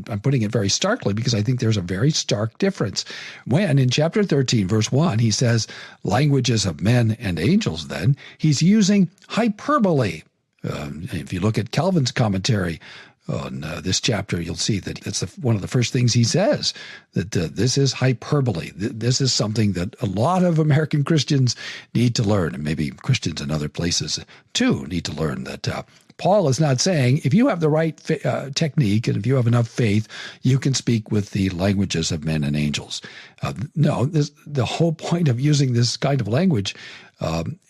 I'm putting it very starkly because I think there's a very stark difference. When in chapter 13, verse 1, he says, languages of men and angels, then, he's using hyperbole. If you look at Calvin's commentary on this chapter, you'll see that it's one of the first things he says, that this is hyperbole. This is something that a lot of American Christians need to learn, and maybe Christians in other places too need to learn that Paul is not saying if you have the right technique and if you have enough faith, you can speak with the languages of men and angels. No, the whole point of using this kind of language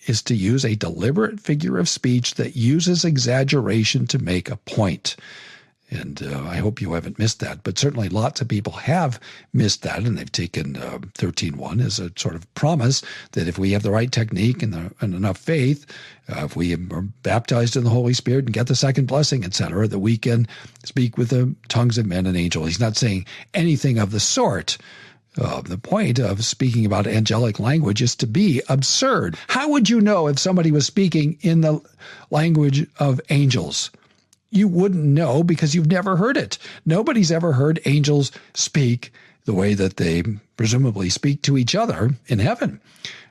is to use a deliberate figure of speech that uses exaggeration to make a point. And I hope you haven't missed that. But certainly lots of people have missed that, and they've taken 13:1 as a sort of promise that if we have the right technique and enough faith, if we are baptized in the Holy Spirit and get the second blessing, etc., that we can speak with the tongues of men and angels. He's not saying anything of the sort. The point of speaking about angelic language is to be absurd. How would you know if somebody was speaking in the language of angels? You wouldn't know because you've never heard it. Nobody's ever heard angels speak the way that they presumably speak to each other in heaven.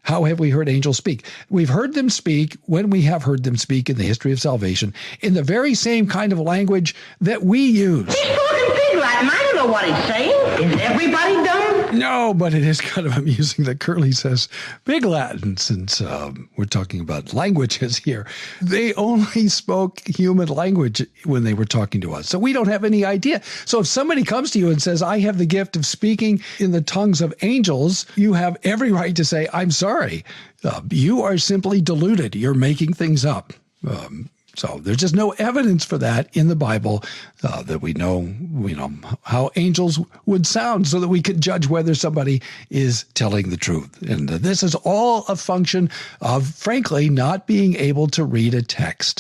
How have we heard angels speak? We've heard them speak when we have heard them speak in the history of salvation in the very same kind of language that we use. He's talking Big Latin. I don't know what he's saying. Is everybody dumb? No, but it is kind of amusing that Curly says Big Latin, since we're talking about languages here. They only spoke human language when they were talking to us. So we don't have any idea. So if somebody comes to you and says, I have the gift of speaking in the tongues of angels, you have every right to say, I'm sorry. You are simply deluded. You're making things up. So there's just no evidence for that in the Bible that we know how angels would sound so that we could judge whether somebody is telling the truth. And this is all a function of, frankly, not being able to read a text.